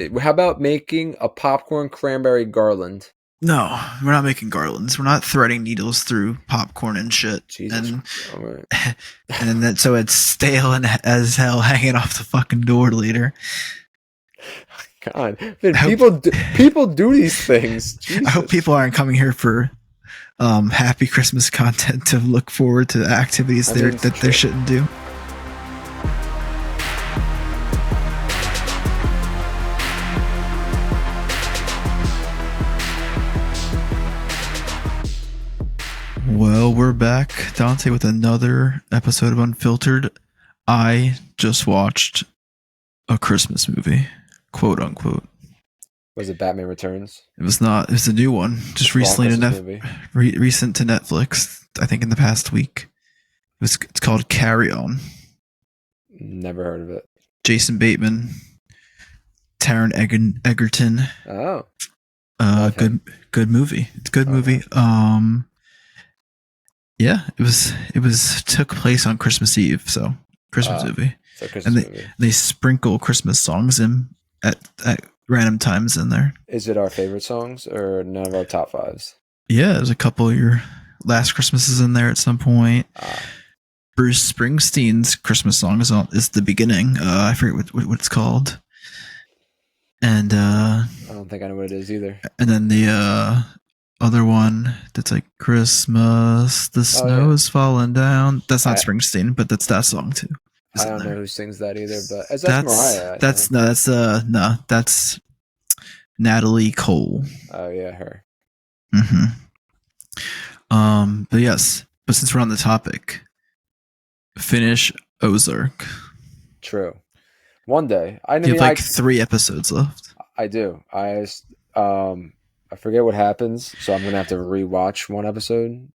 How about making a popcorn cranberry garland? No, we're not making garlands. We're not threading needles through popcorn and shit. Jesus. And and then so it's stale and as hell hanging off the fucking door later. God, man, people do these things. Jesus. I hope people aren't coming here for happy Christmas content to look forward to activities that they shouldn't do. Well, we're back, Dante, with another episode of unPHILtered. I just watched a Christmas movie, quote unquote. Was it Batman Returns? It was not. It was a new one, just recently recent to Netflix. I think in the past week. It's called Carry On. Never heard of it. Jason Bateman, Taron Egerton. Oh, good movie. It's a good movie. Yeah, it was took place on Christmas Eve, so Christmas movie. So Christmas movie. They sprinkle Christmas songs in at random times in there. Is it our favorite songs or none of our top fives? Yeah, there's a couple of your Last Christmases in there at some point. Bruce Springsteen's Christmas song is the beginning. I forget what it's called. And I don't think I know what it is either. And then the other one that's like Christmas, the snow is falling down. That's not Springsteen, but that's that song too. I don't know who sings that either, but that's Mariah. That's Natalie Cole. Oh yeah, her. But yes, but since we're on the topic, finish Ozark. True. One day. You have 3 episodes left. I do. I forget what happens, so I'm gonna have to rewatch one episode.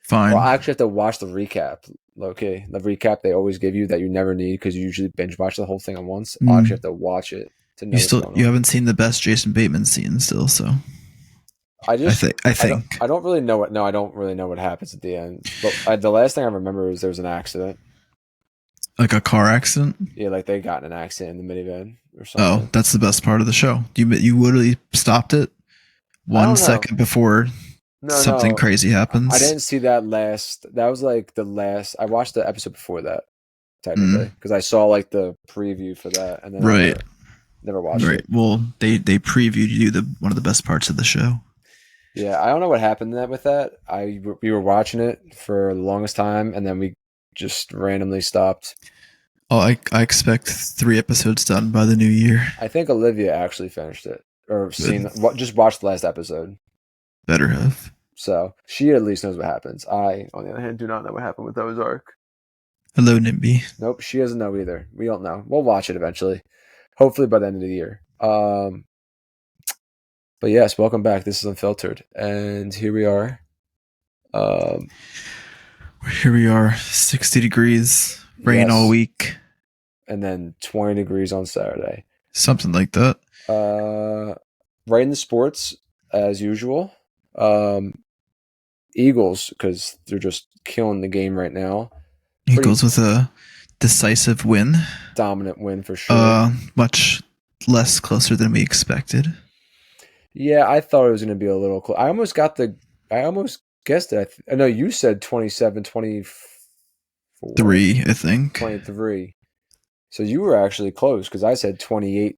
Fine. Well, I actually have to watch the recap. Okay, the recap they always give you that you never need because you usually binge watch the whole thing at once. I actually have to watch it to know. You haven't seen the best Jason Bateman scene still, so I think I don't really know what. No, I don't really know what happens at the end. But the last thing I remember is there was an accident, like a car accident. Yeah, like they got in an accident in the minivan or something. Oh, that's the best part of the show. You literally stopped it 1 second before something crazy happens. I didn't see that last. That was like the last. I watched the episode before that, technically, because I saw like the preview for that, and then I never watched it. Well, they previewed you one of the best parts of the show. Yeah, I don't know what happened with that. We were watching it for the longest time, and then we just randomly stopped. Oh, I expect 3 episodes done by the new year. I think Olivia actually finished it or just watched the last episode. Better have. So she at least knows what happens. I, on the other hand, do not know what happened with Ozark. Hello, Nimby. Nope, she doesn't know either. We don't know. We'll watch it eventually. Hopefully by the end of the year. But yes, welcome back. This is unPHILtered, and here we are. Here we are, 60 degrees, rain all week, and then 20 degrees on Saturday. Something like that. Right in the sports as usual. Eagles, because they're just killing the game right now. Eagles with a decisive win, dominant win for sure. Much less closer than we expected. Yeah, I thought it was going to be a little close. I almost guessed it. I know you said 27, 24. 3, I think. 23. So you were actually close because I said 28.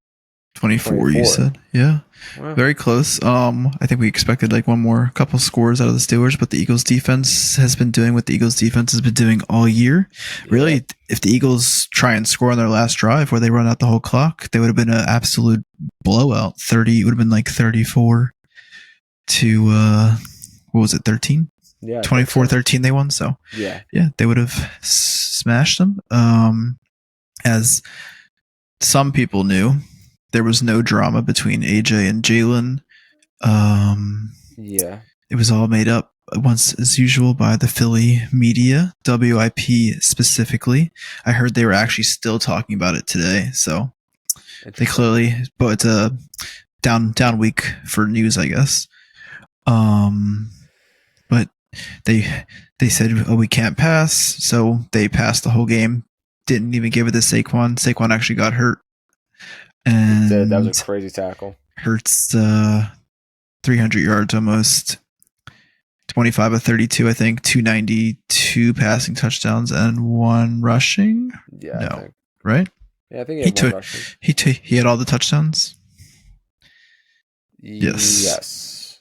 24, you said. Yeah. Wow. Very close. I think we expected like one more couple scores out of the Steelers, but the Eagles defense has been doing what the Eagles defense has been doing all year. Yeah. Really, if the Eagles try and score on their last drive where they run out the whole clock, they would have been an absolute blowout. It would have been like 34 to, what was it, 13? Yeah. 24-13 they won. So yeah, they would have smashed them. As some people knew, there was no drama between AJ and Jalen. It was all made up once as usual by the Philly media, WIP specifically. I heard they were actually still talking about it today. So they clearly, but it's a down week for news, I guess. But they said, oh, we can't pass. So they passed the whole game. Didn't even give it to Saquon. Saquon actually got hurt. And that was a crazy tackle. Hurts 300 yards almost. 25 of 32, I think. 292 passing touchdowns and 1 rushing. Yeah, no, I think. Right? Yeah, I think he had 1 rushing. He had all the touchdowns. Yes.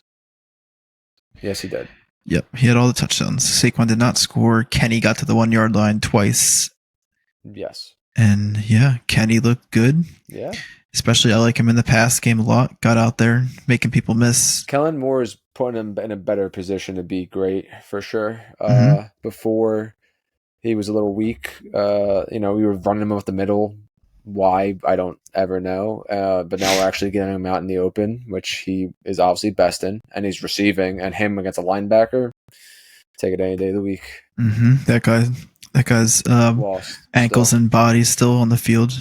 Yes, he did. Yep, he had all the touchdowns. Saquon did not score. Kenny got to the 1 yard line twice. Yes. And yeah, Kenny looked good. Yeah. Especially, I like him in the pass game a lot. Got out there, making people miss. Kellen Moore is putting him in a better position to be great for sure. Before he was a little weak. We were running him up the middle. Why, I don't ever know. But now we're actually getting him out in the open, which he is obviously best in, and he's receiving. And him against a linebacker, take it any day of the week. That guy's lost ankles and body still on the field.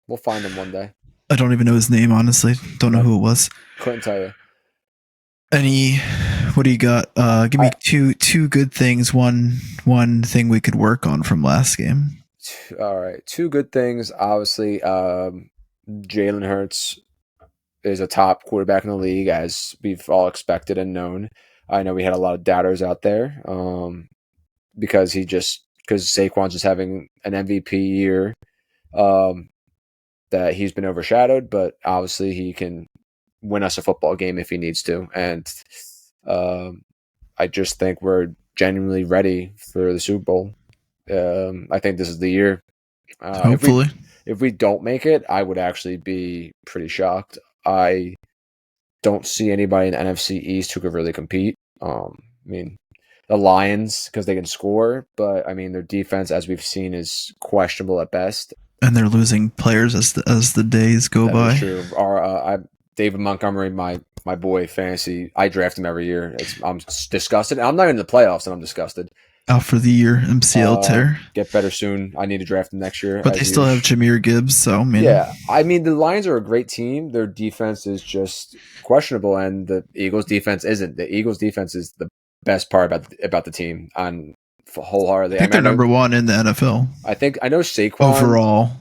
We'll find him one day. I don't even know his name, honestly. Don't know who it was. Couldn't tell you. What do you got? Give me two good things. One thing we could work on from last game. All right, 2 good things. Obviously, Jalen Hurts is a top quarterback in the league, as we've all expected and known. I know we had a lot of doubters out there because Saquon's just having an MVP year. That he's been overshadowed, but obviously he can win us a football game if he needs to. And I just think we're genuinely ready for the Super Bowl. I think this is the year. Hopefully. If we don't make it, I would actually be pretty shocked. I don't see anybody in the NFC East who could really compete. The Lions, because they can score, but their defense, as we've seen, is questionable at best. And they're losing players as the days go by. That's true. David Montgomery, my boy, fantasy. I draft him every year. I'm disgusted. I'm not in the playoffs, and I'm disgusted. Out for the year, MCL tear. Get better soon. I need to draft him next year. But they still have Jahmyr Gibbs, so yeah. The Lions are a great team. Their defense is just questionable, and the Eagles' defense isn't. The Eagles' defense is the best part about the team. On wholeheartedly, I think they're number 1 in the NFL. I know Saquon overall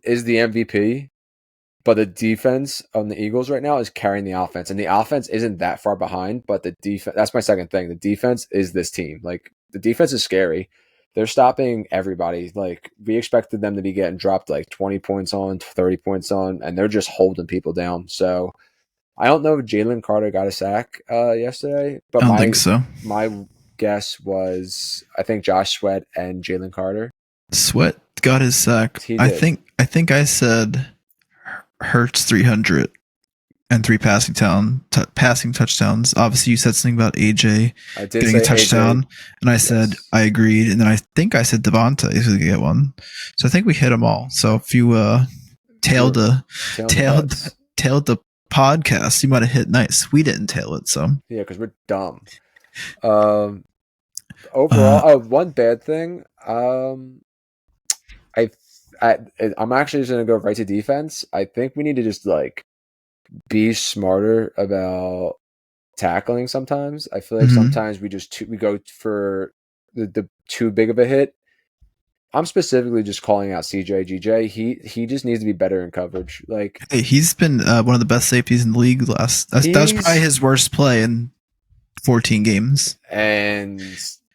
is the MVP. But the defense on the Eagles right now is carrying the offense. And the offense isn't that far behind, but the defense, that's my second thing. The defense is this team. Like, the defense is scary. They're stopping everybody. Like, we expected them to be getting dropped like 20 points on, 30 points on, and they're just holding people down. So, I don't know if Jalen Carter got a sack yesterday. But I don't think so. My guess was, I think Josh Sweat and Jalen Carter. Sweat got his sack. I think I said Hurts 300 and 3 passing touchdowns. Obviously, you said something about AJ getting a touchdown, AJ. And I said I agreed. And then I think I said Devonta is going to get one. So I think we hit them all. So if you tailed the podcast, you might have hit nice. We didn't tail it, so yeah, because we're dumb. Overall, one bad thing. I'm actually just going to go right to defense. I think we need to just be smarter about tackling sometimes. I feel like sometimes we go for the too big of a hit. I'm specifically just calling out CJ. He just needs to be better in coverage. Hey, he's been one of the best safeties in the league that was probably his worst play in 14 games. And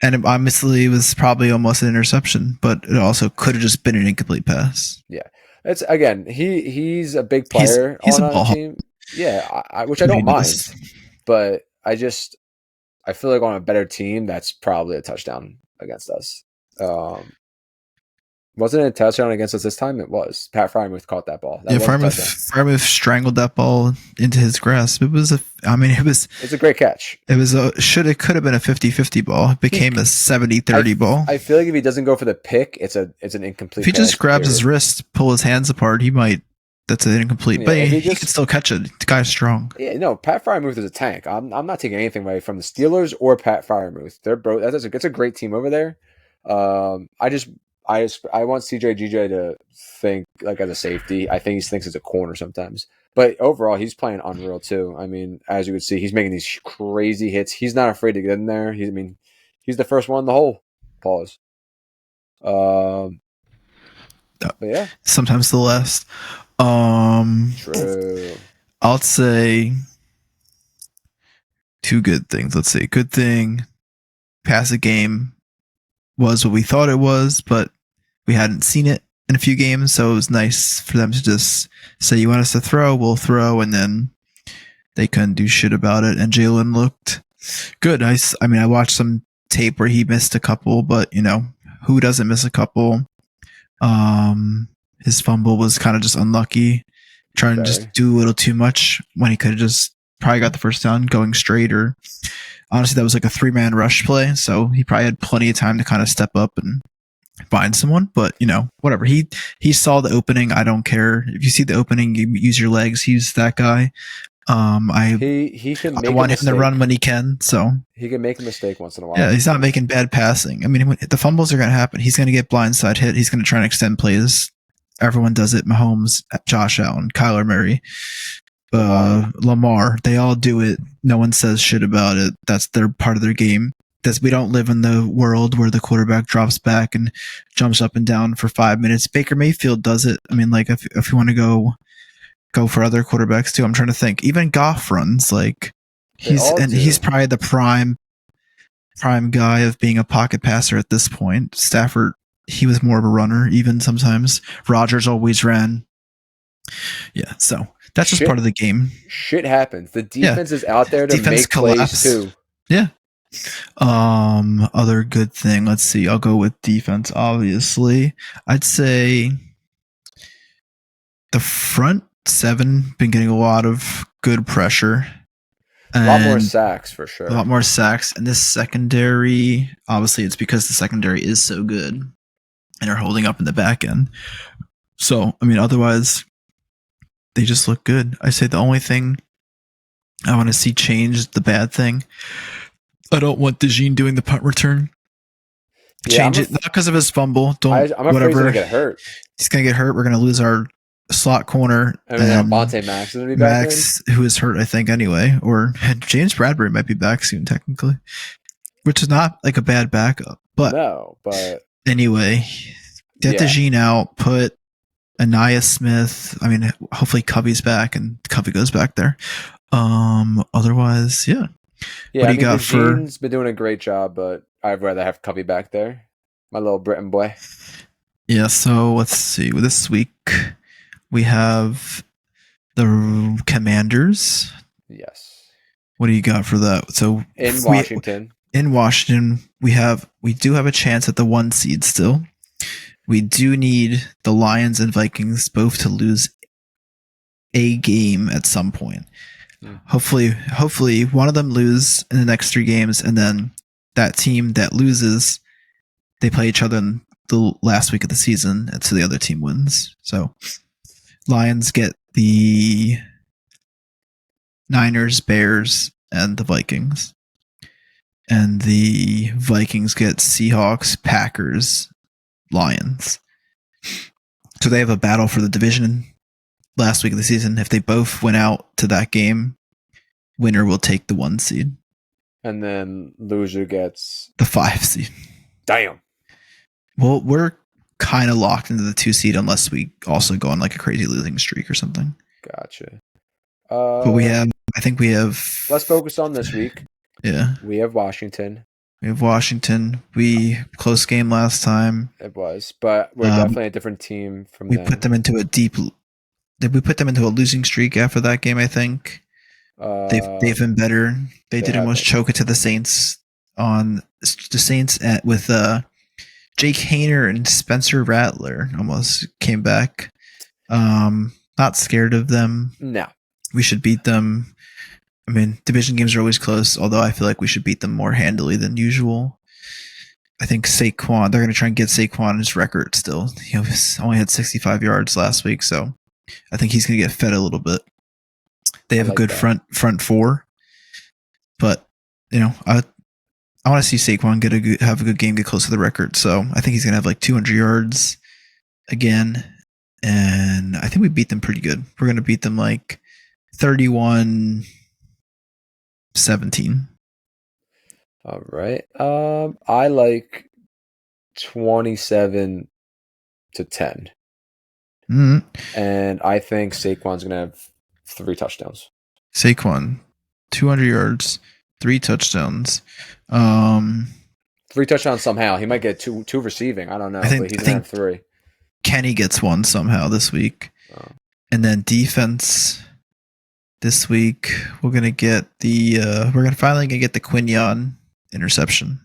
obviously, it was probably almost an interception, but it also could have just been an incomplete pass. Yeah, it's again. He's a big player on our team. Yeah, which I don't mind, but I feel like on a better team, that's probably a touchdown against us. Wasn't it a touchdown against us this time? It was. Pat Freiermuth caught that ball. Freiermuth strangled that ball into his grasp. It's a great catch. It could have been a 50-50 ball. It became a 70-30 ball. I feel like if he doesn't go for the pick, it's an incomplete. If he just grabs his wrist, pull his hands apart, he might. That's an incomplete. Yeah, but he can still catch it. The guy's strong. Yeah, no, Pat Freiermuth is a tank. I'm not taking anything away from the Steelers or Pat Freiermuth. They're both. It's a great team over there. I want CJ to think as a safety. I think he thinks it's a corner sometimes. But overall, he's playing unreal too. As you would see, he's making these crazy hits. He's not afraid to get in there. He's the first one in the hole. Pause. But yeah. Sometimes the last. True. I'll say two good things. Let's say good thing, pass a game was what we thought it was, but we hadn't seen it in a few games, so it was nice for them to just say, you want us to throw, we'll throw, and then they couldn't do shit about it. And Jalen looked good. I mean, I watched some tape where he missed a couple, but who doesn't miss a couple? His fumble was kind of just unlucky, trying to just do a little too much when he could have just probably got the first down going straight. Or honestly, that was like a 3-man rush play, so he probably had plenty of time to kind of step up and find someone. But whatever. He saw the opening. I don't care if you see the opening. You use your legs. He's that guy. He can make I want him to run when he can, so he can make a mistake once in a while. Yeah, he's not making bad passing. I mean, the fumbles are going to happen. He's going to get blindside hit. He's going to try and extend plays. Everyone does it. Mahomes, Josh Allen, Kyler Murray, Lamar. They all do it. No one says shit about it. That's their part of their game. We don't live in the world where the quarterback drops back and jumps up and down for 5 minutes. Baker Mayfield does it. I mean, like if you want to go for other quarterbacks too. I'm trying to think. Even Goff runs like he's probably the prime guy of being a pocket passer at this point. Stafford, he was more of a runner even sometimes. Rodgers always ran. Yeah, so that's just part of the game. Shit happens. The defense is out there to make plays too. Yeah. Other good thing. Let's see. I'll go with defense. Obviously, I'd say the front 7 been getting a lot of good pressure. A lot more sacks for sure. A lot more sacks. And this secondary, obviously it's because the secondary is so good and are holding up in the back end. So, I mean, otherwise, they just look good. I say the only thing I want to see change, the bad thing, I don't want DeJean doing the punt return. Change it, not because of his fumble. I'm afraid he's going to get hurt. He's going to get hurt. We're going to lose our slot corner. Bonte Max is going to be back. Max, who is hurt, I think, anyway. Or James Bradbury might be back soon, technically. Which is not like a bad backup. But anyway, get DeJean out, put Anaya Smith. I mean, hopefully Covey's back and Covey goes back there. Otherwise, yeah. Yeah, what do you got for? DeJean's been doing a great job, but I'd rather have Covey back there. My little Britain boy. Yeah, so let's see. This week we have the Commanders. Yes. What do you got for that? So in Washington. We do have a chance at the 1 seed still. We do need the Lions and Vikings both to lose a game at some point. Hopefully one of them lose in the next 3 games, and then that team that loses, they play each other in the last week of the season, and so the other team wins. So Lions get the Niners, Bears, and the Vikings. And the Vikings get Seahawks, Packers, Lions. So they have a battle for the division last week of the season. If they both win out to that game, winner will take the 1 seed. And then loser gets the 5 seed. Damn. Well, we're kind of locked into the 2 seed unless we also go on like a crazy losing streak or something. Gotcha. But I think we have. Let's focus on this week. Yeah. We have Washington. We close game last time. It was, but we're definitely a different team from them. Put them into Did we put them into a losing streak after that game? I think they've been better. They did almost choke it to the Saints with Jake Hayner and Spencer Rattler almost came back. Not scared of them. No, we should beat them. I mean, division games are always close, although I feel like we should beat them more handily than usual. I think Saquon, they're going to try and get Saquon his record still. He only had 65 yards last week, so I think he's going to get fed a little bit. They have a good front 4, but I want to see Saquon have a good game, get close to the record. So I think he's going to have like 200 yards again, and I think we beat them pretty good. We're going to beat them like 31-17. All right. I like 27-10. Mm-hmm. And I think Saquon's going to have 3 touchdowns. Saquon, 200 yards, 3 touchdowns. 3 touchdowns somehow. He might get two receiving. I don't know, but he's going to have 3. Kenny gets 1 somehow this week. Oh. And then defense this week, we're gonna get finally get the Quinion interception.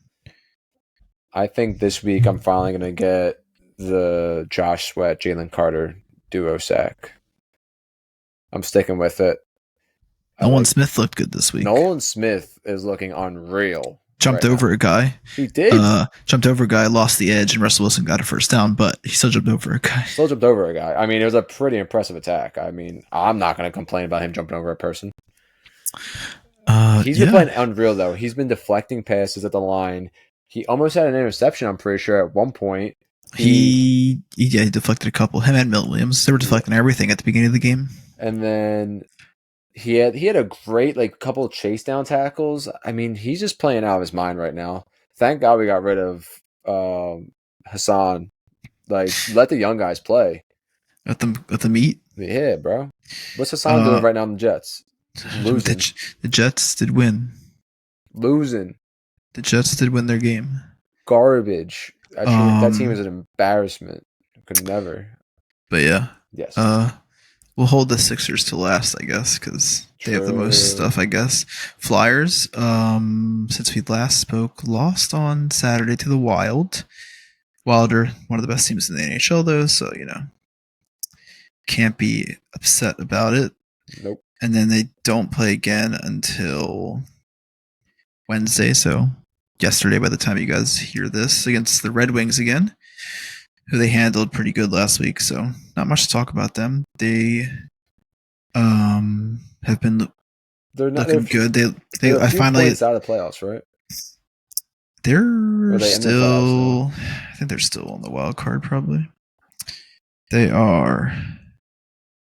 I think this week I'm finally going to get the Josh Sweat, Jalen Carter duo sack. I'm sticking with it. Nolan Smith looked good this week. Nolan Smith is looking unreal. Jumped over a guy. He did. Jumped over a guy, lost the edge, and Russell Wilson got a first down, but he still jumped over a guy. I mean, it was a pretty impressive attack. I mean, I'm not going to complain about him jumping over a person. He's been playing unreal, though. He's been deflecting passes at the line. He almost had an interception, I'm pretty sure, at one point. He deflected a couple. Him and Milton Williams. They were deflecting everything at the beginning of the game. And then he had a great couple of chase down tackles. I mean, he's just playing out of his mind right now. Thank God we got rid of Hassan. Let the young guys play. Let them eat. Yeah, bro. What's Hassan doing right now in the Jets? Losing. The Jets did win. Losing. The Jets did win their game. Garbage. That team is an embarrassment. Could never. But yeah. Yes. We'll hold the Sixers to last, I guess, because they have the most stuff, I guess. Flyers, since we last spoke, lost on Saturday to the Wild. Wilder, one of the best teams in the NHL, though, so, can't be upset about it. Nope. And then they don't play again until Wednesday, so yesterday by the time you guys hear this, against the Red Wings again, who they handled pretty good last week, so not much to talk about them. They have been looking good. They I finally out of the playoffs, right? They're still, I think they're still on the wild card, probably. They are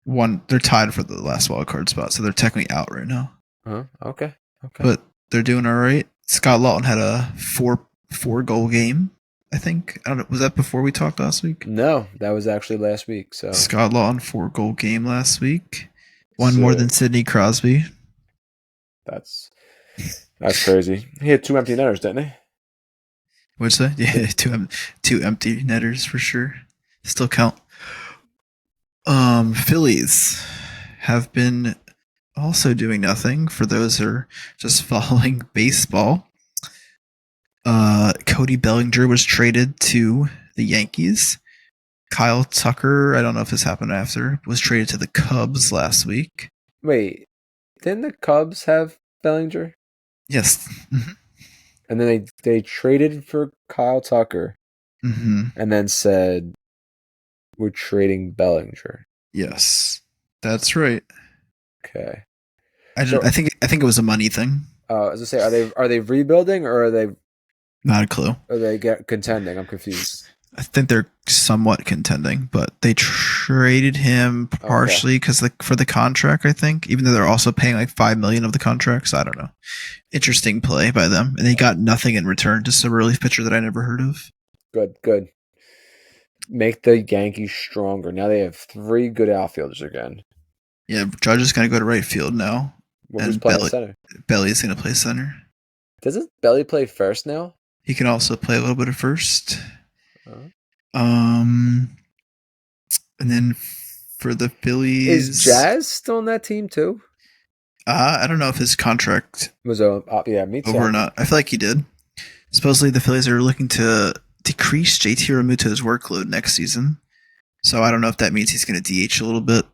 they're tied for the last wild card spot, so they're technically out right now. Okay. But they're doing all right. Scott Lawton had a four goal game, I think. I don't know. Was that before we talked last week? No, that was actually last week. So Scott Lawton 4-goal game last week. One more than Sidney Crosby. That's crazy. He had 2 empty netters, didn't he? What's that? Yeah, two empty netters for sure. Still count. Phillies have been also doing nothing for those who are just following baseball. Cody Bellinger was traded to the Yankees. Kyle Tucker, I don't know if this happened after, was traded to the Cubs last week. Wait, didn't the Cubs have Bellinger? Yes. Mm-hmm. And then they traded for Kyle Tucker, and then said, "We're trading Bellinger." Yes, that's right. Okay. I think it was a money thing. As I say, are they rebuilding or are they? Not a clue. Are they contending? I'm confused. I think they're somewhat contending, but they traded him partially because for the contract, I think, even though they're also paying $5 million of the contract. So I don't know. Interesting play by them, and they got nothing in return. Just a relief pitcher that I never heard of. Good. Make the Yankees stronger. Now they have 3 good outfielders again. Yeah, Judge is going to go to right field now. Who's playing center? Belly is going to play center. Doesn't Belly play first now? He can also play a little bit of first. Uh-huh. And then for the Phillies, is Jazz still on that team too? I don't know if his contract was over or not. I feel like he did. Supposedly, the Phillies are looking to decrease JT Realmuto's workload next season. So I don't know if that means he's going to DH a little bit.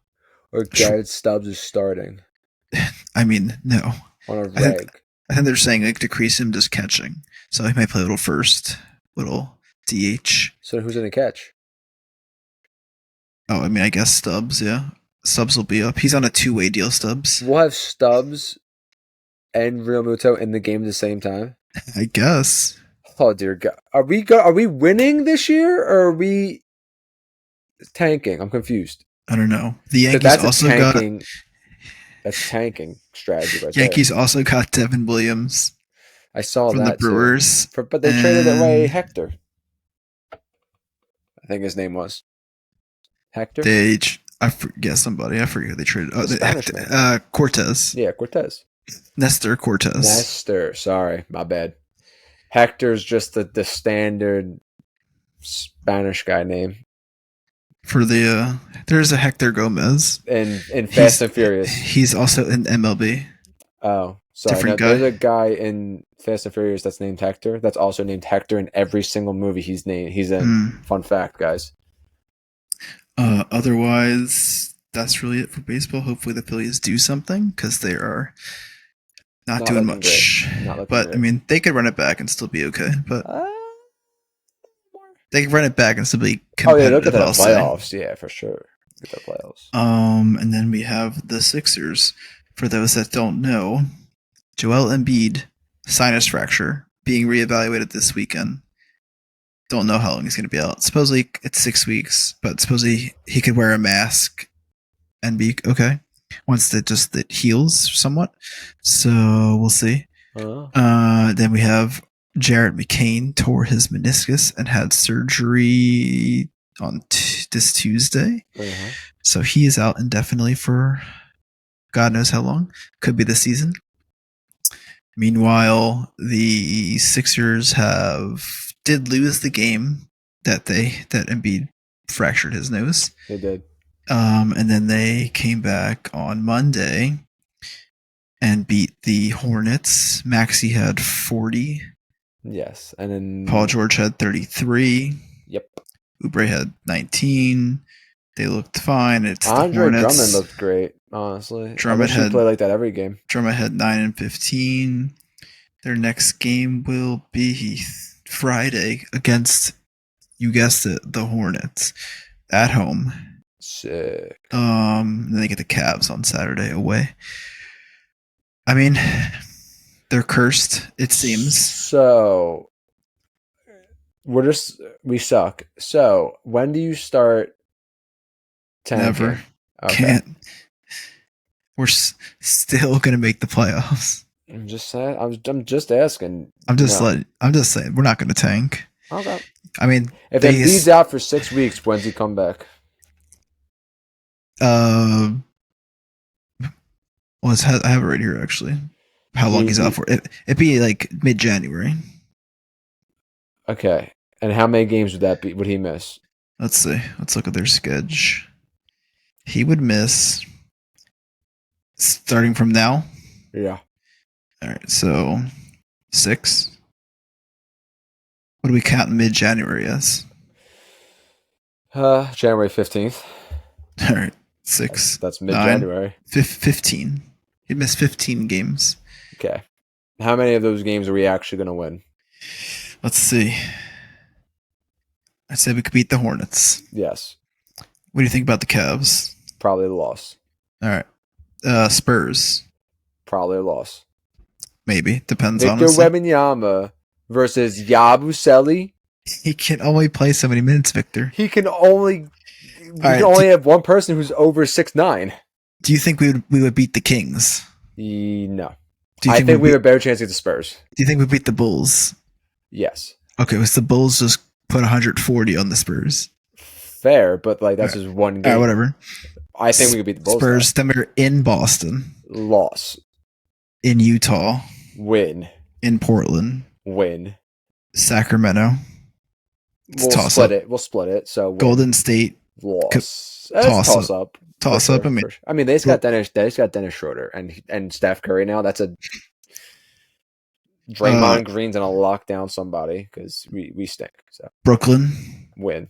Or Jared Stubbs is starting. I mean, no. On a reg. I think they're saying decrease him just catching. So he might play a little first, little DH. So who's going to catch? Oh, I mean, I guess Stubbs, yeah. Stubbs will be up. He's on a 2-way deal, Stubbs. We'll have Stubbs and Realmuto in the game at the same time? I guess. Oh, dear God. Are we winning this year, or are we tanking? I'm confused. I don't know. The Yankees That's tanking strategy right Yankees also got Devin Williams. I saw from that the Brewers. But they traded away Hector. I think his name was. Hector? I forget somebody. I forget who they traded. Oh, Spanish man. Cortez. Yeah, Cortez. Nestor Cortez. Nestor. Sorry, my bad. Hector's just the standard Spanish guy name. For the there's a Hector Gomez in Fast and Furious. He's also in MLB. Oh, sorry. Different guy. There's a guy in Fast and Furious that's named Hector. That's also named Hector in every single movie he's in. Fun fact, guys. Otherwise, that's really it for baseball. Hopefully, the Phillies do something because they are not doing much. But great. I mean, they could run it back and still be okay. But they can run it back and still be competitive. Look at the playoffs. Yeah, for sure. Look at the playoffs. And then we have the Sixers. For those that don't know, Joel Embiid, sinus fracture, being reevaluated this weekend. Don't know how long he's going to be out. Supposedly it's 6 weeks, but supposedly he could wear a mask and be okay once it heals somewhat. So we'll see. Then we have Jared McCain tore his meniscus and had surgery on this Tuesday. So he is out indefinitely for God knows how long. Could be this season. Meanwhile, the Sixers did lose the game that Embiid fractured his nose. They did. And then they came back on Monday and beat the Hornets. Maxey had 40. Yes. And then Paul George had 33. Yep. Oubre had 19. They looked fine. It's Andre the Hornets. Drummond looked great, honestly. Drummond had play like that every game. Drummond had 9 and 15. Their next game will be Friday against, you guessed it, the Hornets at home. Sick. Then they get the Cavs on Saturday away. I mean, they're cursed, it seems. So we suck. So when do you start tanking? Never. Okay. Can't. We're still gonna make the playoffs. I'm just saying. I'm just asking. I'm just saying we're not gonna tank. Okay. I mean, if Embiid's out for 6 weeks, when's he come back? I have it right here actually. How long he's out for? It'd be like mid-January. Okay. And how many games would that be? Would he miss? Let's see. Let's look at their schedule. He would miss starting from now. Yeah. All right. So 6. What do we count mid-January as? January 15th. All right. 6. That's mid-January. 15. He'd miss 15 games. Okay. How many of those games are we actually going to win? Let's see. I said we could beat the Hornets. Yes. What do you think about the Cavs? Probably a loss. All right. Spurs. Probably a loss. Maybe. Depends on honestly. Victor Wembanyama versus Yabusele. He can only play so many minutes, Victor. He can only have one person who's over 6'9". Do you think we would beat the Kings? No. I think we have a better chance against the Spurs. Do you think we beat the Bulls? Yes. Okay, was the Bulls just put 140 on the Spurs? Fair, but that's just one game. Whatever. I think we could beat the Bulls. Spurs, then we're in Boston. Loss. In Utah. Win. In Portland. Win. Sacramento. We'll split it. So Golden State. Loss. Toss up. Toss up. I mean, they just got Dennis Schroeder and Steph Curry now. That's a Draymond Green's gonna lock down somebody because we stink. So Brooklyn win.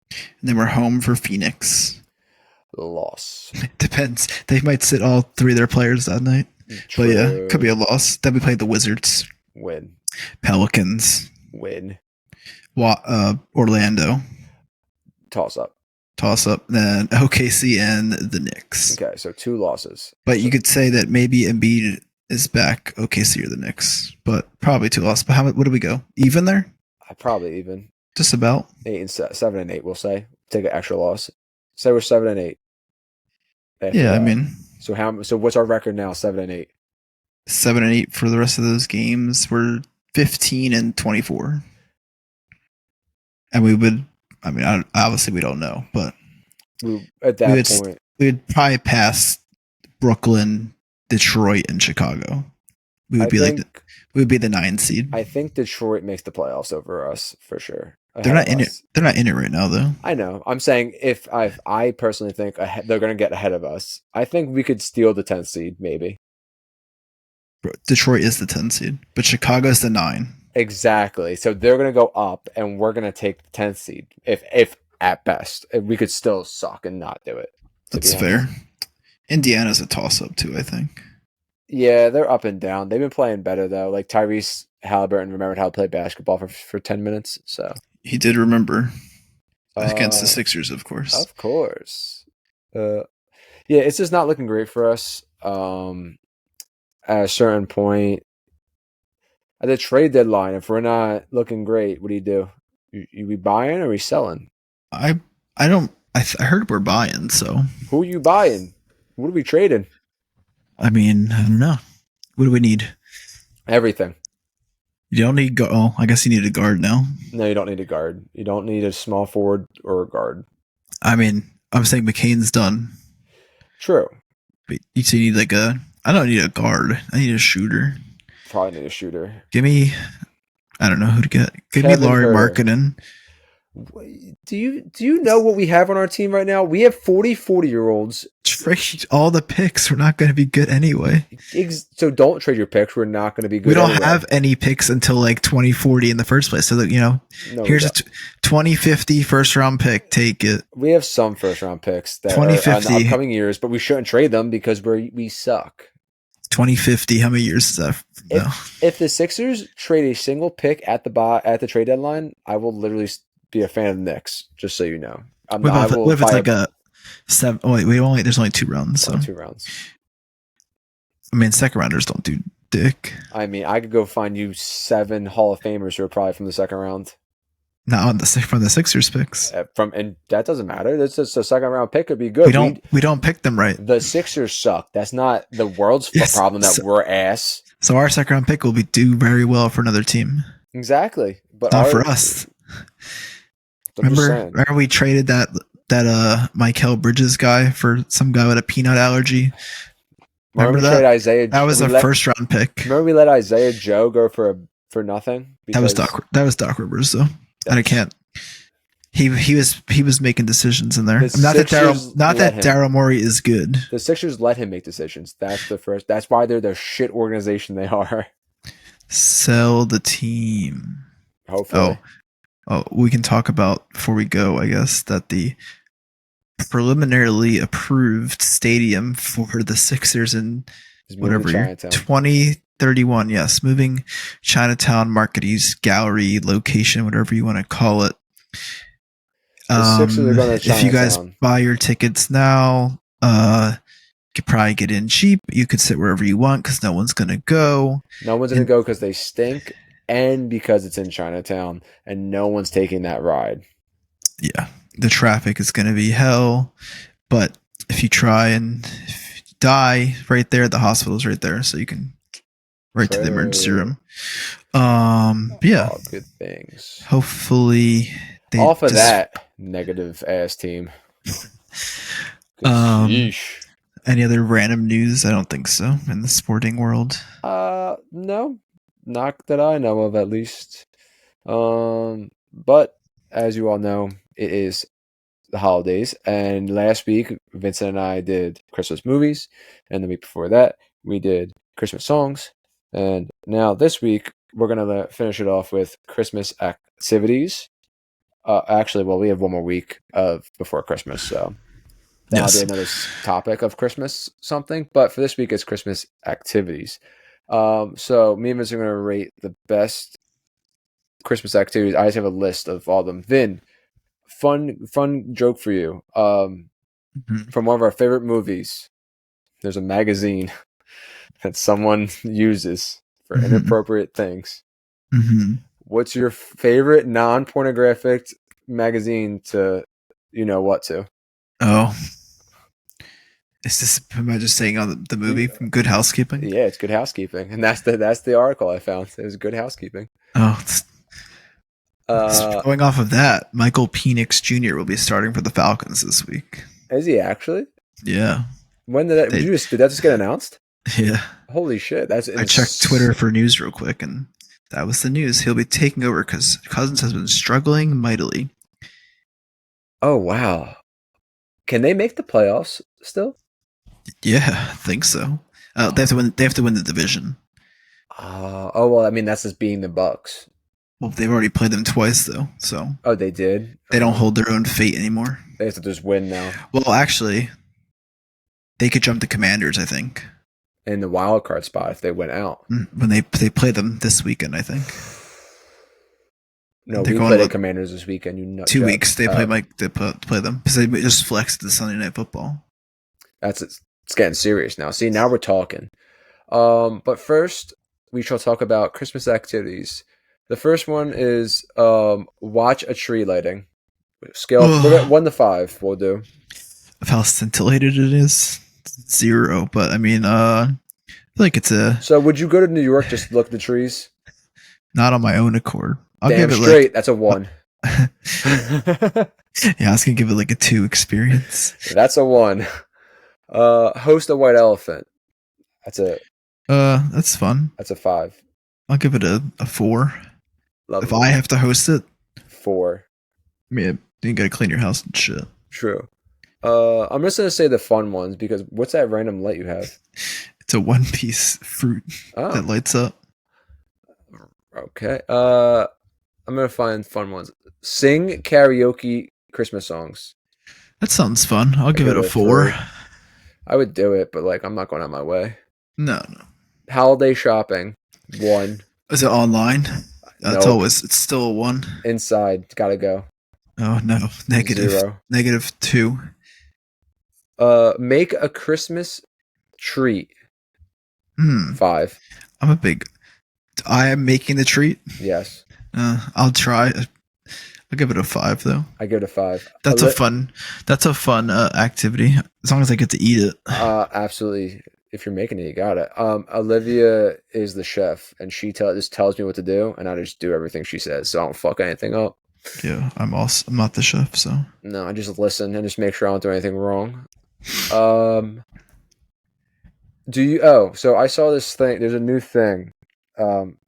And then we're home for Phoenix. Loss. Depends. They might sit all 3 of their players that night. True. But yeah, could be a loss. Then we play the Wizards. Win. Pelicans. Win. Orlando. Toss up. Then OKC and the Knicks. Okay, so 2 losses. But you could say that maybe Embiid is back, OKC or the Knicks, but probably 2 losses. But what do we go? Even there? Probably even. Just about 7 and 8. We'll say take an extra loss. Say we're 7 and 8. Yeah, I mean. So what's our record now? 7 and 8. 7 and 8 for the rest of those games. We're 15 and 24. And we would. I mean, obviously we don't know, but At that point, we would probably pass Brooklyn, Detroit, and Chicago. We would be the 9 seed. I think Detroit makes the playoffs over us for sure. They're not in it. They're not in it right now, though. I know. I'm saying if I personally think they're going to get ahead of us, I think we could steal the 10th seed, maybe. Detroit is the 10 seed, but Chicago's the 9. Exactly. So they're going to go up, and we're going to take the 10th seed. If at best, we could still suck and not do it. That's fair. Indiana's a toss-up too, I think. Yeah, they're up and down. They've been playing better though. Like Tyrese Halliburton remembered how to play basketball for 10 minutes. So he did remember against the Sixers, of course. Of course. Yeah, it's just not looking great for us. At a certain point, at the trade deadline, if we're not looking great, what do? You be buying or are we selling? I heard we're buying. So who are you buying? What are we trading? I mean, I don't know. What do we need? Everything. You don't need I guess you need a guard now. No, you don't need a guard. You don't need a small forward or a guard. I mean, I'm saying McCain's done. True. But you need I don't need a guard. I need a shooter. Probably need a shooter. Give me, I don't know who to get. Give me Laurie Markkinen. Do you know what we have on our team right now? We have 40-year-olds. Trade all the picks. We're not going to be good anyway. So don't trade your picks. We're not going to be good. We don't have any picks until like 2040 in the first place. So that here's a 2050 first round pick. Take it. We have some first round picks that 2050 are in the upcoming years, but we shouldn't trade them because we suck. 2050. How many years is that? No. If the Sixers trade a single pick at the trade deadline, I will literally be a fan of the Knicks, just so you know. What if it's like a 7? Oh, wait, there's only 2 rounds. So 2 rounds. I mean, second rounders don't do dick. I mean, I could go find you 7 Hall of Famers who are probably from the second round. Not from the Sixers picks. And that doesn't matter. That's just a second round pick could be good. We don't pick them right. The Sixers suck. That's not the world's problem that we're ass. So our second round pick will do very well for another team. Exactly, but not for us. Remember we traded that Michael Bridges guy for some guy with a peanut allergy? Remember that? That was a first round pick. Remember we let Isaiah Joe go for nothing? That was Doc Rivers though. And I can't. He was making decisions in there. Not that Daryl Morey is good. The Sixers let him make decisions. That's why they're the shit organization they are. Sell the team. Hopefully. Oh, we can talk about before we go, I guess, that the preliminarily approved stadium for the Sixers in whatever year, 2031. Yes, moving Chinatown, Market East Gallery location, whatever you want to call it. If you guys buy your tickets now, you could probably get in cheap. You could sit wherever you want because no one's going to go. No one's going to go because they stink. And because it's in Chinatown and no one's taking that ride. Yeah. The traffic is going to be hell. But if you try and if you die right there, the hospital's right there. So you can to the emergency room. Yeah. All good things. Hopefully. Off of that negative ass team. Any other random news? I don't think so in the sporting world. No. Not that I know of, at least. But as you all know, it is the holidays. And last week, Vincent and I did Christmas movies. And the week before that, we did Christmas songs. And now this week, we're going to finish it off with Christmas activities. Actually, we have one more week before Christmas. So that'll be another topic of Christmas something. But for this week, it's Christmas activities. So me and Vince are going to rate the best Christmas activities. I just have a list of all of them. Vin, fun joke for you. From one of our favorite movies, there's a magazine that someone uses for inappropriate things. What's your favorite non-pornographic magazine to, what to? Oh. Am I just saying on the movie from Good Housekeeping? Yeah, it's Good Housekeeping, and that's the article I found. It was Good Housekeeping. Oh, Going off of that, Michael Penix Jr. will be starting for the Falcons this week. Is he actually? Yeah. When did that? Did that just get announced? Yeah. Holy shit! I checked Twitter for news real quick, and that was the news. He'll be taking over because Cousins has been struggling mightily. Oh wow! Can they make the playoffs still? Yeah, I think so. They have to win. They have to win the division. Oh well, I mean that's just being the Bucks. Well, they've already played them twice though, so. Oh, they did. They don't hold their own fate anymore. They have to just win now. Well, actually, they could jump the Commanders, I think. In the wild card spot if they went out. When they play them this weekend, I think. No, we play the Commanders this weekend. 2 weeks they play play them because they just flexed the Sunday Night Football. It's getting serious now. See, now we're talking. But first, we shall talk about Christmas activities. The first one is watch a tree lighting. Scale 1 to 5. We'll do. Of how scintillated it is, 0. But I mean, I feel like it's a. So, would you go to New York just to look at the trees? Not on my own accord. I'll Damn give it straight. That's a 1. Yeah, I was gonna give it like a 2 experience. That's a 1. Host a white elephant. That's fun. That's a 5. I'll give it a 4. If I have to host it, 4. I mean, you gotta clean your house and shit. True. I'm just gonna say the fun ones because what's that random light you have? It's a one-piece fruit that lights up. Okay. I'm gonna find fun ones. Sing karaoke Christmas songs. That sounds fun. I'll give it a 4. I would do it, but like I'm not going out my way. No. Holiday shopping. 1. Is it online? Nope. It's still a 1. Inside, gotta go. Oh no, negative. 0. Negative 2. Make a Christmas treat. 5. I am making the treat. Yes. I'll try. I'll give it a 5 though. I give it a 5. That's a fun activity as long as I get to eat it. Absolutely. If you're making it, you got it. Olivia is the chef, and she just tells me what to do, and I just do everything she says, so I don't fuck anything up. Yeah, I'm not the chef, so. No, I just listen and just make sure I don't do anything wrong. So I saw this thing. There's a new thing.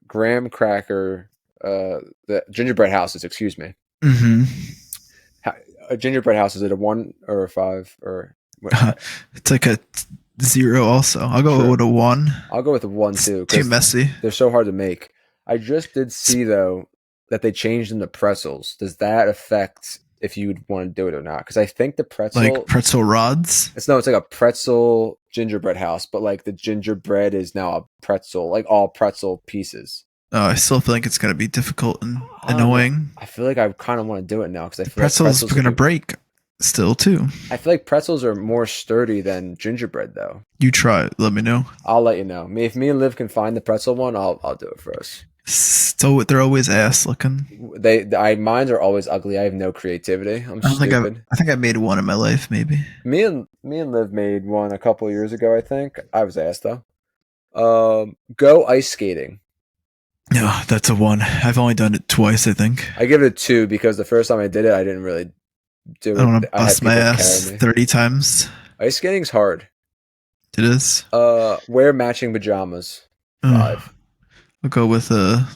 Graham cracker, the gingerbread houses, excuse me. Mm-hmm. A gingerbread house, is it a 1 or a 5 or? It's like a 0 also. I'll go with a 1. I'll go with a 1 too. Too messy. They're so hard to make. I just did see though that they changed them to pretzels. Does that affect if you would want to do it or not? Because I think the pretzel, like pretzel rods. It's like a pretzel gingerbread house, but like the gingerbread is now a pretzel, like all pretzel pieces. Oh, I still feel like it's gonna be difficult and annoying. I feel like I kind of want to do it now because I feel pretzels are gonna break still too. I feel like pretzels are more sturdy than gingerbread though. You try it. Let me know. I'll let you know. If me and Liv can find the pretzel one, I'll do it for us. So they're always ass looking. Mine are always ugly. I have no creativity. I'm stupid. I think I made one in my life, maybe. Me and Liv made one a couple of years ago. I think I was ass though. Go ice skating. No, that's a 1. I've only done it twice. I think I give it a 2 because the first time I did it, I didn't really do it. I don't want to bust my ass 30 times. Ice skating's hard. It is. Wear matching pajamas. 5. I'll go with a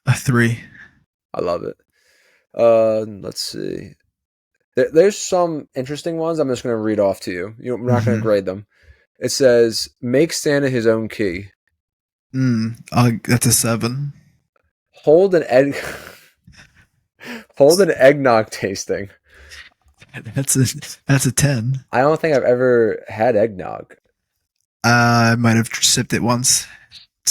3. I love it. Let's see. There's some interesting ones. I'm just going to read off to you. I'm not going to grade them. It says, make Santa his own key. That's a 7. Hold an eggnog tasting. That's a 10. I don't think I've ever had eggnog. I might have sipped it once.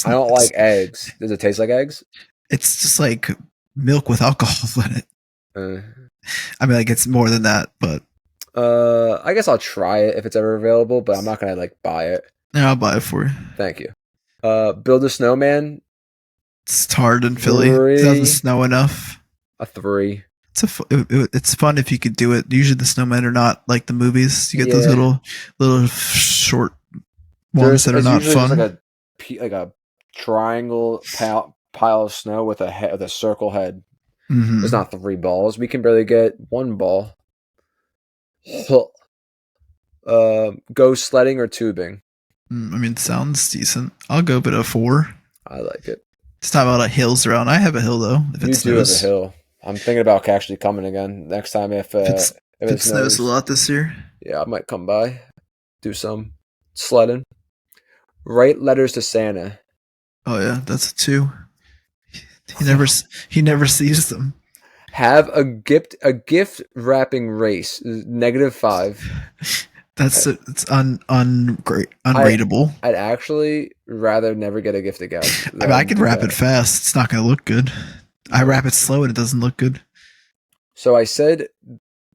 I don't like eggs. Does it taste like eggs? It's just like milk with alcohol in it. I mean, like it's more than that, but I guess I'll try it if it's ever available, but I'm not gonna like buy it. Yeah, I'll buy it for you. Thank you. Build a snowman. It's hard in Philly. 3. It doesn't snow enough. A 3. It's fun if you could do it. Usually the snowmen are not like the movies. You get those little short ones that are not fun. Like a triangle pile of snow with a circle head. Mm-hmm. There's not 3 balls. We can barely get 1 ball. Go sledding or tubing? I mean, sounds decent. I'll go with a 4. I like it. It's not a lot of hills around. I have a hill though. If You it do have a snows, hill. I'm thinking about actually coming again next time if it snows a lot this year. Yeah, I might come by, do some sledding. Write letters to Santa. Oh yeah, that's a 2. He never sees them. Have a gift wrapping race. -5. It's unrateable. I'd actually rather never get a gift again. I mean, I can wrap it fast. It's not going to look good. I wrap it slow and it doesn't look good. So I said,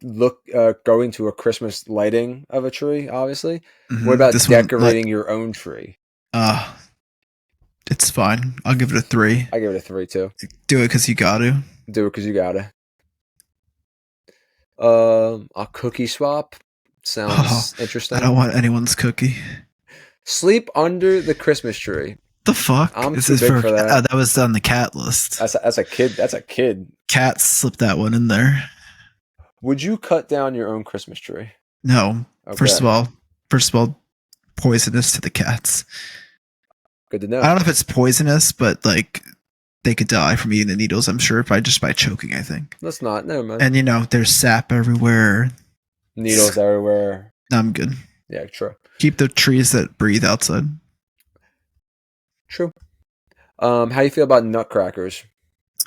going to a Christmas lighting of a tree. Obviously, what about decorating your own tree? It's fine. I'll give it a 3. I give it a 3 too. Do it because you got to. Do it because you gotta. A cookie swap sounds interesting. I don't want anyone's cookie. Sleep under the Christmas tree. The fuck? I'm too big for that. That was on the cat list. That's a kid. That's a kid. Cats slipped that one in there. Would you cut down your own Christmas tree? No. Okay. First of all, poisonous to the cats. Good to know. I don't know if it's poisonous, but like they could die from eating the needles, I'm sure, by choking, I think. That's not. No, man. And there's sap everywhere. Needles everywhere. I'm good. Yeah, true. Keep the trees that breathe outside. True. How do you feel about nutcrackers?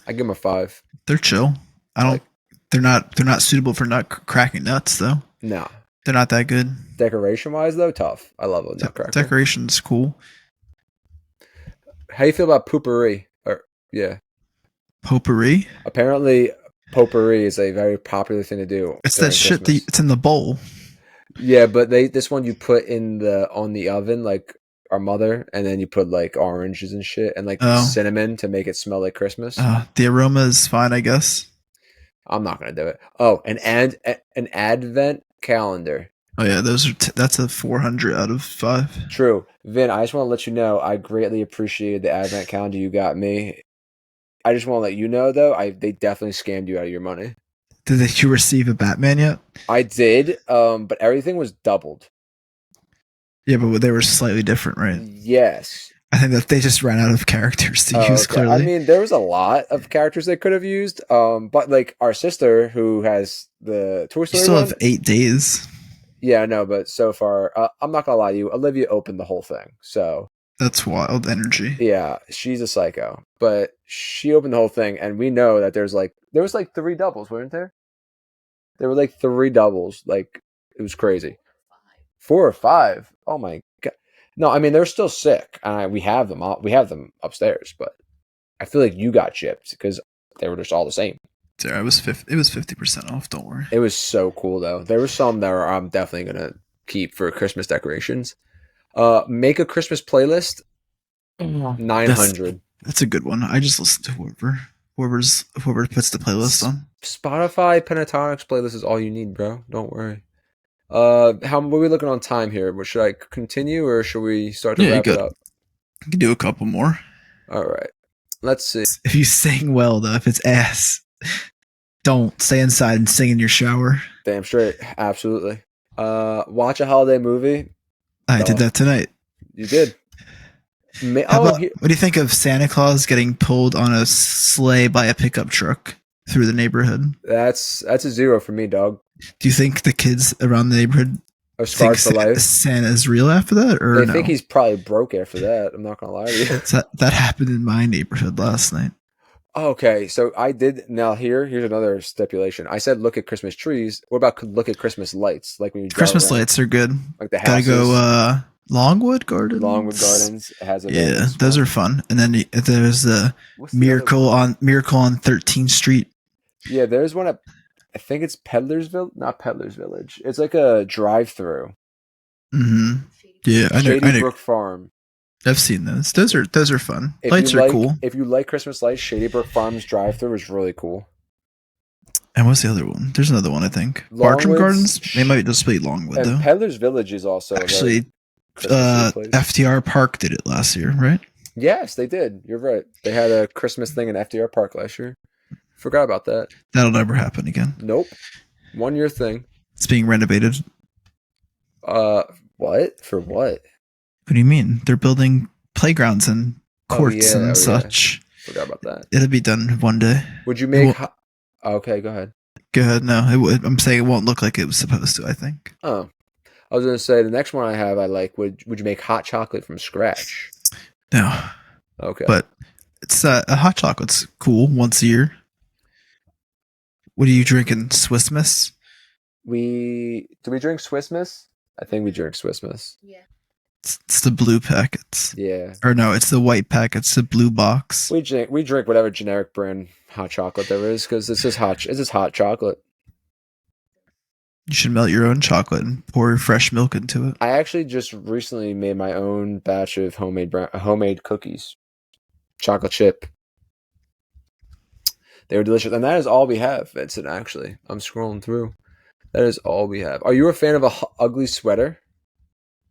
I give them a 5. They're chill. They're not suitable for cracking nuts though. No. They're not that good. Decoration wise though, tough. I love a nutcracker. Decoration's cool. How do you feel about poopery? Yeah. Potpourri? Apparently, potpourri is a very popular thing to do. It's that shit. It's in the bowl. Yeah, but this one you put on the oven, like our mother, and then you put like oranges and shit and like cinnamon to make it smell like Christmas. The aroma is fine, I guess. I'm not gonna do it. Oh, an advent calendar. Oh yeah, that's a 400 out of 5. True, Vin. I just want to let you know I greatly appreciated the advent calendar you got me. I just want to let you know, though, they definitely scammed you out of your money. Did you receive a Batman yet? I did, but everything was doubled. Yeah, but they were slightly different, right? Yes. I think that they just ran out of characters to use, okay. clearly. I mean, there was a lot of characters they could have used, but like our sister, who has the Toy Story, you still have 8 days. Yeah, I know, but so far, I'm not going to lie to you, Olivia opened the whole thing, so... That's wild energy. Yeah, she's a psycho. But she opened the whole thing, and we know that there was like 3 doubles, weren't there? There were like 3 doubles. Like, it was crazy. 4 or 5. Oh my god. No, I mean they're still sick. We have them upstairs, but I feel like you got chipped because they were just all the same. Yeah, it was 50% off. Don't worry. It was so cool though. There were some that I'm definitely gonna keep for Christmas decorations. Make a Christmas playlist. 900. That's a good one. I just listen to whoever puts the playlist on. Spotify Pentatonics playlist is all you need, bro. Don't worry. What are we looking on time here? Should I continue or should we start to wrap it up? You can do a couple more. All right. Let's see. If you sing well, though, if it's ass, don't stay inside and sing in your shower. Damn straight. Absolutely. Watch a holiday movie. I did that tonight. You did. What do you think of Santa Claus getting pulled on a sleigh by a pickup truck through the neighborhood? That's a 0 for me, dog. Do you think the kids around the neighborhood are scarred for life? Santa's real after that, or they think he's probably broke after that? I'm not gonna lie to you. That happened in my neighborhood last night. Okay, so I did. Now here's another stipulation. I said look at Christmas trees. What about look at Christmas lights? Like when you Christmas lights are good. Like the houses. Gotta go Longwood Gardens. Longwood Gardens has a those are fun. And then there's the Miracle on 13th Street. Yeah, there's one at I think it's not Peddler's Village. It's like a drive-through. Mm-hmm. Yeah, I know. Shady Brook Farm. I've seen those. Those are fun. Lights are cool. If you like Christmas lights, Shady Brook Farm's drive-through is really cool. And what's the other one? There's another one, I think. Bartram Gardens? They might just be Longwood, and though. Peddler's Village is also actually FTR Park did it last year, right? Yes, they did. You're right. They had a Christmas thing in FTR Park last year. Forgot about that. That'll never happen again. Nope. 1 year thing. It's being renovated. What? For what? What do you mean? They're building playgrounds and courts and such. Forgot about that. It'll be done one day. Would you make... Okay, go ahead. Go ahead. No, I'm saying it won't look like it was supposed to, I think. Oh. I was going to say, the next one I have, I like, would you make hot chocolate from scratch? No. Okay. But it's a hot chocolate's cool once a year. What are you drinking? Swiss Miss? Do we drink Swiss Miss? I think we drink Swiss Miss. Yeah. It's the blue packets. Yeah. Or no, it's the white packets, the blue box. We drink whatever generic brand hot chocolate there is because this is hot chocolate. You should melt your own chocolate and pour fresh milk into it. I actually just recently made my own batch of homemade cookies. Chocolate chip. They were delicious. And that is all we have, Vincent, actually. I'm scrolling through. That is all we have. Are you a fan of a ugly sweater?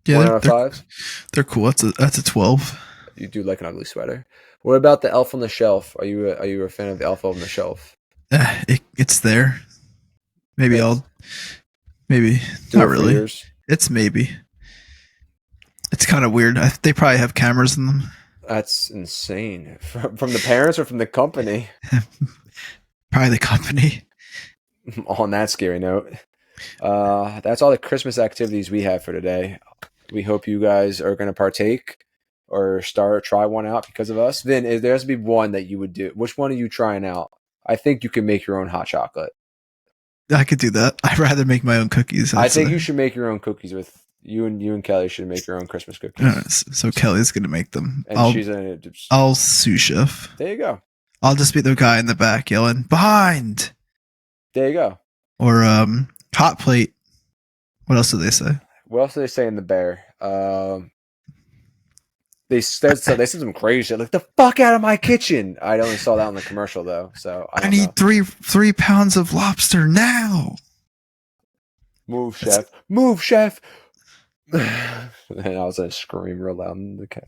Yeah, 1 out of 5? They're cool. That's a 12. You do like an ugly sweater. What about the Elf on the Shelf? Are you a fan of the Elf on the Shelf? It's there. Maybe Yes. Maybe. Not really. Years. It's maybe. It's kind of weird. They probably have cameras in them. That's insane. From the parents or from the company? Probably the company. On that scary note. That's all the Christmas activities we have for today. We hope you guys are going to partake or try one out because of us. Vin, there has to be one that you would do. Which one are you trying out? I think you can make your own hot chocolate. I could do that. I'd rather make my own cookies. I think you should make your own cookies with you and Kelly should make your own Christmas cookies. So Kelly's going to make them. And I'll sous chef. There you go. I'll just be the guy in the back yelling, "Behind!" There you go. Or hot plate. What else do they say? What else do they say in the bear? They said some crazy shit like "the fuck out of my kitchen." I only saw that on the commercial though, so I need 3 pounds of lobster now. Move, chef! Move, chef! And I was gonna scream real loud in the cat.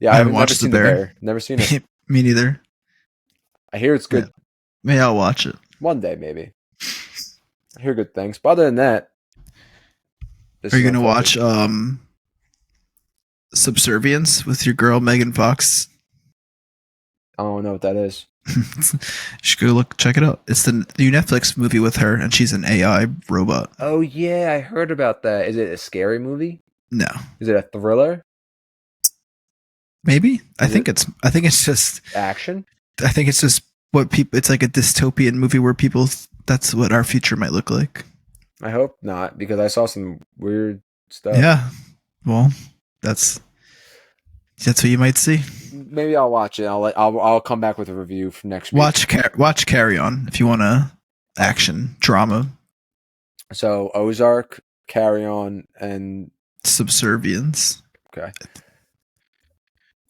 Yeah, I've never seen the bear. Never seen it. Me neither. I hear it's good. Yeah. Maybe I'll watch it one day. Maybe. I hear good things. But other than that, are you gonna watch Subservience with your girl Megan Fox? I don't know what that is. You should go check it out. It's the new Netflix movie with her, and she's an AI robot. Oh yeah, I heard about that. Is it a scary movie? No. Is it a thriller? Maybe. I think it's just action. I think it's just what people. It's like a dystopian movie where people. That's what our future might look like. I hope not, because I saw some weird stuff. Yeah. Well, that's what you might see. Maybe I'll watch it. I'll come back with a review for next week. Watch Carry On if you want a action drama. So Ozark, Carry On, and Subservience. Okay.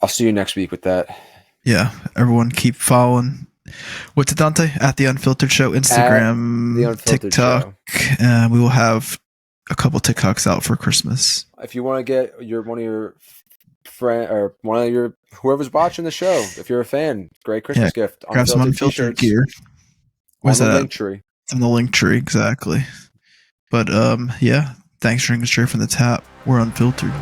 I'll see you next week with that. Yeah, everyone keep following. What's it, Dante? At the Unfiltered Show, Instagram, TikTok. Show. We will have a couple TikToks out for Christmas. If you want to get one of your friend or one of your whoever's watching the show, if you're a fan, great Christmas gift. Grab some Unfiltered gear. What's that? Link tree. On the link tree, exactly. But yeah, thanks for drinking straight from the tap. We're Unfiltered.